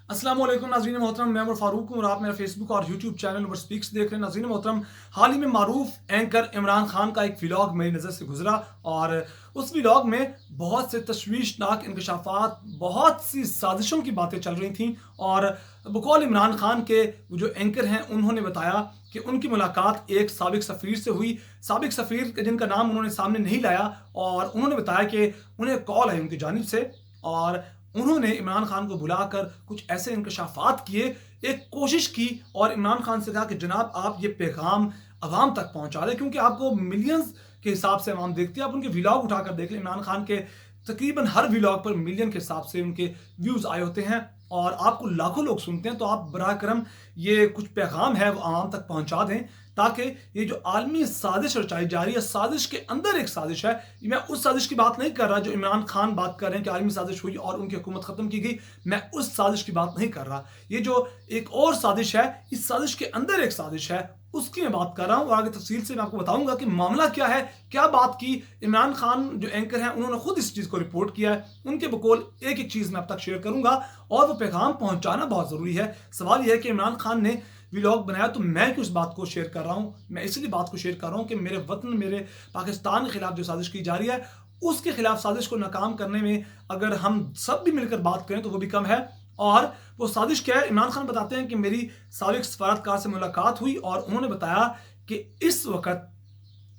अस्सलाम वालेकुम नाज़रीन मोहतरम, मैं उमर फारूक हूँ और आप मेरा फेसबुक और यूट्यूब चैनल उमर स्पीक्स देख रहे हैं। नाज़रीन मोहतरम, हाल ही में मारूफ एंकर इमरान खान का एक व्लॉग मेरी नज़र से गुजरा और उस व्लॉग में बहुत से तशवीशनाक इंकशाफात, बहुत सी साजिशों की बातें चल रही थीं और बकौल इमरान खान के वो जो एंकर हैं उन्होंने बताया कि उनकी मुलाकात एक साबिक सफ़ीर से हुई। साबिक सफ़ीर जिनका नाम उन्होंने सामने नहीं लाया और उन्होंने बताया कि उन्हें कॉल आई उनकी जानिब से और उन्होंने इमरान खान को बुलाकर कुछ ऐसे इंकशाफात किए, एक कोशिश की और इमरान खान से कहा कि जनाब आप ये पैगाम अवाम तक पहुंचा दें, क्योंकि आपको मिलियंस के हिसाब से अवाम देखती है। आप उनके व्लॉग उठाकर देख लें, इमरान खान के तकरीबन हर व्लॉग पर मिलियन के हिसाब से उनके व्यूज़ आए होते हैं और आपको लाखों लोग सुनते हैं। तो आप बराह करम ये कुछ पैगाम है वो आवाम तक पहुंचा दें, ताकि ये जो आलमी साजिश रचाई जा रही है, साजिश के अंदर एक साजिश है। मैं उस साजिश की बात नहीं कर रहा जो इमरान खान बात कर रहे हैं कि आलमी साजिश हुई और उनकी हुकूमत ख़त्म की गई। मैं उस साजिश की बात नहीं कर रहा। ये जो एक और साजिश है, इस साजिश के अंदर एक साजिश है, उसकी मैं बात कर रहा हूँ और आगे तफसील से मैं आपको बताऊंगा कि मामला क्या है, क्या बात की। इमरान खान जो एंकर हैं उन्होंने खुद इस चीज़ को रिपोर्ट किया है। उनके बकौल एक एक चीज़ मैं अब तक शेयर करूंगा और वो पैगाम पहुंचाना बहुत ज़रूरी है। सवाल यह है कि इमरान खान ने व्लॉग बनाया तो मैं क्यों इस बात को शेयर कर रहा हूँ। मैं इसलिए बात को शेयर कर रहा हूँ कि मेरे वतन, मेरे पाकिस्तान के खिलाफ जो साजिश की जा रही है, उसके खिलाफ साजिश को नाकाम करने में अगर हम सब भी मिलकर बात करें तो वो भी कम है। और वो साजिश क्या है, इमरान खान बताते हैं कि मेरी साबिक सफारतकार से मुलाकात हुई और उन्होंने बताया कि इस वक्त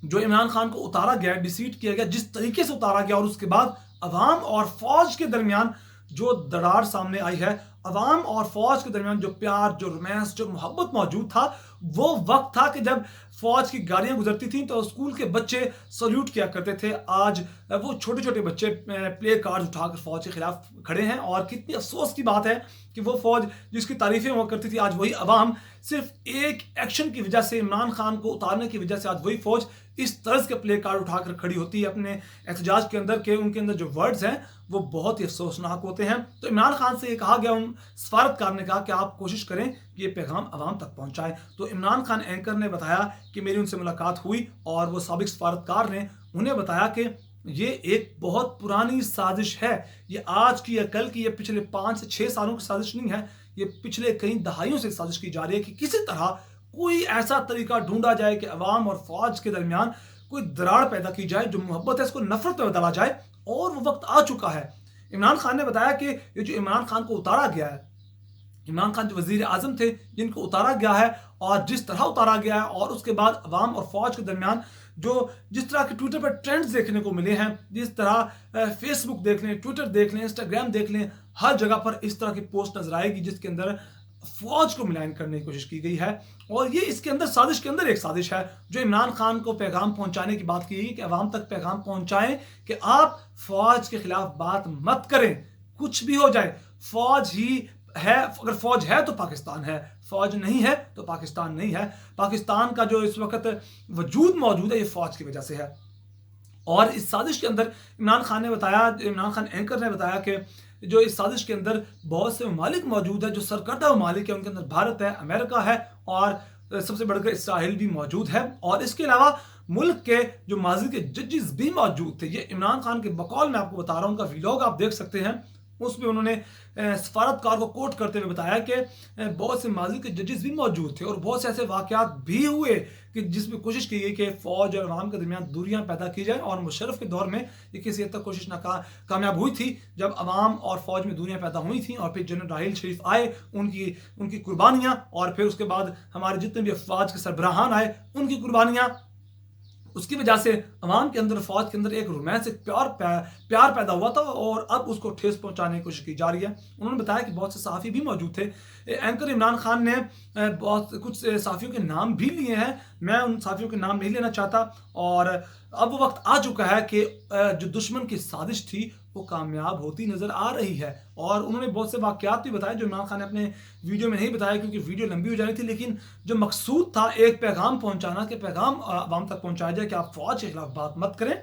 जो इमरान खान को उतारा गया, डिसीट किया गया, जिस तरीके से उतारा गया और उसके बाद अवाम और फौज के दरमियान जो दरार सामने आई है, अवाम और फौज के दरमियान जो प्यार, जो रोमांस, जो मोहब्बत मौजूद था, वो वक्त था कि जब फौज की गाड़ियां गुजरती थीं तो स्कूल के बच्चे सल्यूट किया करते थे। आज वो छोटे छोटे बच्चे प्ले कार्ड उठाकर फौज के खिलाफ खड़े हैं और कितनी अफसोस की बात है कि वो फौज जिसकी तारीफें हुआ करती थी, आज वही अवाम सिर्फ एक एक्शन की वजह से, इमरान खान को उतारने की वजह से, आज वही फौज इस तर्ज के प्ले कार्ड उठाकर खड़ी होती है अपने एहतजाज के अंदर के उनके अंदर जो वर्ड्स हैं वो बहुत ही अफसोसनाक होते हैं। तो इमरान खान से ये कहा गया, उन सफारतकार ने कहा कि आप कोशिश करें कि ये पैगाम अवाम तक पहुंचाएं। तो इमरान खान एंकर ने बताया कि मेरी उनसे मुलाकात हुई और वो साबिक सफारतकार ने उन्हें बताया कि ये एक बहुत पुरानी साजिश है। ये आज की या कल की, ये पिछले 5 से 6 सालों की साजिश नहीं है। ये पिछले कई दहाइयों से साजिश की जा रही है कि किसी तरह कोई ऐसा तरीका ढूंढा जाए कि अवाम और फौज के दरमियान कोई दरार पैदा की जाए, जो मोहब्बत है इसको नफरत में बदला जाए। और वो वक्त आ चुका है। इमरान खान ने बताया कि ये जो इमरान खान को उतारा गया है, इमरान खान जो वजीर आजम थे जिनको उतारा गया है और जिस तरह उतारा गया है और उसके बाद अवाम और फौज के दरमियान जो जिस तरह के ट्विटर पर ट्रेंड्स देखने को मिले हैं, जिस तरह फेसबुक देख लें, ट्विटर देख लें, इंस्टाग्राम देख लें, हर जगह पर इस तरह की पोस्ट नजर आएगी जिसके अंदर फौज को मिलान करने की कोशिश की गई है। और ये इसके अंदर साजिश के अंदर एक साजिश है जो इमरान खान को पैगाम पहुंचाने की बात की गई कि अवाम तक पैगाम पहुंचाएं कि आप फौज के खिलाफ बात मत करें, कुछ भी हो जाए, फौज ही है। अगर फौज है तो पाकिस्तान है, फौज नहीं है तो पाकिस्तान नहीं है। पाकिस्तान का जो इस वक्त वजूद मौजूद है ये फौज की वजह से है। और इस साजिश के अंदर इमरान खान ने बताया, इमरान खान एंकर ने बताया कि जो इस साजिश के अंदर बहुत से ममालिक मौजूद है, जो सरकर्दा ममालिक है, उनके अंदर भारत है, अमेरिका है और सबसे बढ़कर इसराइल भी मौजूद है। और इसके अलावा मुल्क के जो माजी के जजेस भी मौजूद थे। ये इमरान खान के बकौल मैं आपको बता रहा हूँ, उनका व्लॉग आप देख सकते हैं। उसमें उन्होंने सफारतकार को कोट करते हुए बताया कि बहुत से माजी के जजेस भी मौजूद थे और बहुत से ऐसे वाकयात भी हुए कि जिसमें कोशिश की गई कि फौज और अवाम के दरमियान दूरियां पैदा की जाए। और मुशर्रफ के दौर में ये किसी हद तक कोशिश कामयाब हुई थी, जब अवाम और फौज में दूरियां पैदा हुई थी और फिर जनरल राहिल शरीफ आए, उनकी कुर्बानियां, और फिर उसके बाद हमारे जितने भी अफवाज के सरबराहान आए उनकी कुर्बानियां, उसकी वजह से अवाम के अंदर, फौज के अंदर एक रोमांस, एक प्यार पैदा हुआ था और अब उसको ठेस पहुंचाने की कोशिश की जा रही है। उन्होंने बताया कि बहुत से सहाफ़ी भी मौजूद थे। एंकर इमरान खान ने बहुत कुछ सहाफ़ियों के नाम भी लिए हैं, मैं उन सहाफ़ियों के नाम नहीं लेना चाहता। और अब वो वक्त आ चुका है कि जो दुश्मन की साजिश थी वो कामयाब होती नज़र आ रही है। और उन्होंने बहुत से वाक़यात भी बताए जो इमरान खान ने अपने वीडियो में नहीं बताया क्योंकि वीडियो लंबी हो जानी थी, लेकिन जो मकसूद था एक पैगाम पहुंचाना, कि पैगाम आवाम तक पहुंचाया जाए कि आप फौज के खिलाफ बात मत करें।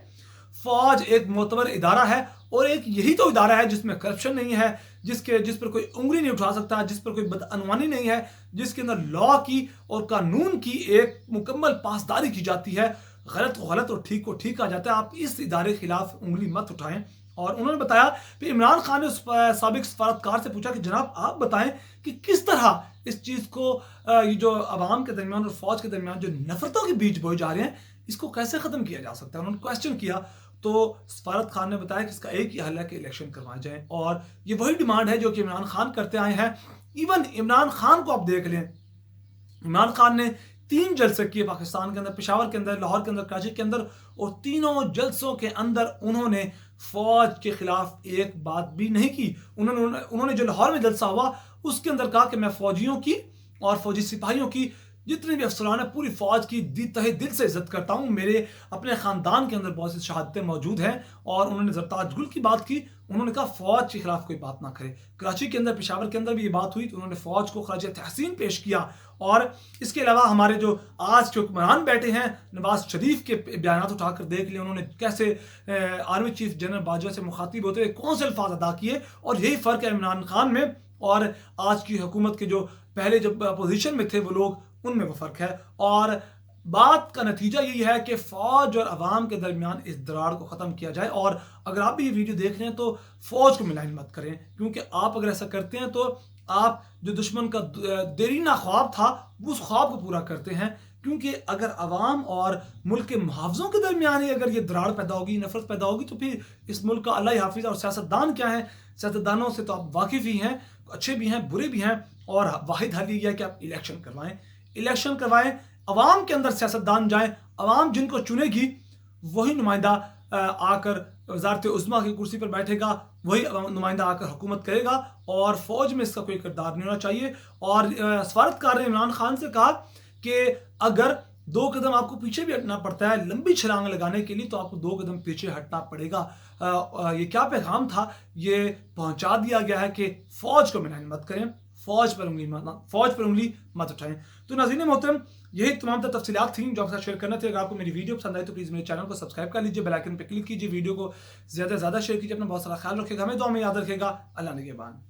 फौज एक मोतबर इदारा है और एक यही तो इदारा है जिसमें करप्शन नहीं है, जिस पर कोई उंगली नहीं उठा सकता, जिस पर कोई बदअनवानी नहीं है, जिसके अंदर लॉ की और कानून की एक मुकम्मल पासदारी की जाती है। गलत को गलत और ठीक को ठीक कहा जाता है। आप इस इदारे के खिलाफ उंगली मत उठाएं। और उन्होंने बताया कि इमरान खान ने उस साबिक सफारतकार से पूछा कि जनाब आप बताएं कि किस तरह इस चीज़ को ये जो अवाम के दरमियान और फौज के दरमियान जो नफरतों के बीज बोए जा रहे हैं इसको कैसे ख़त्म किया जा सकता है। उन्होंने क्वेश्चन किया तो सफारत खान ने बताया कि इसका एक ही हल है कि इलेक्शन करवाए जाएं और ये वही डिमांड है जो कि इमरान खान करते आए हैं। इवन इमरान खान को आप देख लें, इमरान खान ने 3 जलसे किए पाकिस्तान के अंदर, पेशावर के अंदर, लाहौर के अंदर, कराची के अंदर, और तीनों जलसों के अंदर उन्होंने फौज के खिलाफ एक बात भी नहीं की। उन्होंने जो लाहौर में जलसा हुआ उसके अंदर कहा कि मैं फौजियों की और फौजी सिपाहियों की जितने भी अफसरान है पूरी फौज की तहे दिल से इज्जत करता हूँ, मेरे अपने ख़ानदान के अंदर बहुत सी शहादतें मौजूद हैं। और उन्होंने जरताज गुल की बात की, उन्होंने कहा फ़ौज के खिलाफ कोई बात ना करे। कराची के अंदर, पेशावर के अंदर भी ये बात हुई तो उन्होंने फ़ौज को खराज तहसीन पेश किया। और इसके अलावा हमारे जो आज के हुक्मरान बैठे हैं, नवाज शरीफ के बयान उठाकर देख लिए उन्होंने कैसे आर्मी चीफ जनरल बाजवा से मुखातिब होते हुए कौन से अल्फाज अदा किए। और यही फ़र्क है इमरान खान में और आज की हुकूमत के जो पहले जब अपोजिशन में थे वो लोग, उनमें वो फ़र्क है। और बात का नतीजा यही है कि फ़ौज और अवाम के दरमियान इस दरार को ख़त्म किया जाए। और अगर आप भी ये वीडियो देख रहे हैं तो फ़ौज को मिलाइन मत करें, क्योंकि आप अगर ऐसा करते हैं तो आप जो दुश्मन का देरीना ख्वाब था उस ख्वाब को पूरा करते हैं। क्योंकि अगर अवाम और मुल्क के मुहावजों के दरमियान ही अगर ये दरार पैदा होगी, नफरत पैदा होगी, तो फिर इस मुल्क का अल्लाह ही हाफिज़। और सियासतदान क्या है, सियासतदानों से तो आप वाकिफ़ ही हैं, अच्छे भी हैं, बुरे भी हैं। और वाहिद हल ये है कि आप इलेक्शन करवाएं, इलेक्शन करवाएं, अवाम के अंदर सियासतदान जाएं, अवाम जिनको चुनेगी वही नुमाइंदा आकर वजारत उज़्मा की कुर्सी पर बैठेगा, वही नुमाइंदा आकर हुकूमत करेगा। और फ़ौज में इसका कोई किरदार नहीं होना चाहिए। और सफारतकार ने इमरान खान से कहा कि अगर 2 कदम आपको पीछे भी हटना पड़ता है लंबी छलांग लगाने के लिए, तो आपको 2 कदम पीछे हटना पड़ेगा। ये क्या पैगाम था, ये पहुंचा दिया गया है कि फ़ौज को मिलान मत करें, फ़ौज पर उंगली मत उठाएं। तो नाज़रीन मोहतरम, यही तमाम तफसीलात थी जो आपके साथ शेयर करना थे। अगर आपको मेरी वीडियो पसंद आई तो प्लीज़ मेरे चैनल को सब्सक्राइब कर लीजिए, बेल आइकन पर क्लिक कीजिए, वीडियो को ज़्यादा से ज़्यादा शेयर कीजिए। अपना बहुत सारा ख्याल रखिएगा, हमें दुआ में याद रखिएगा। अल्लाह निगहबान।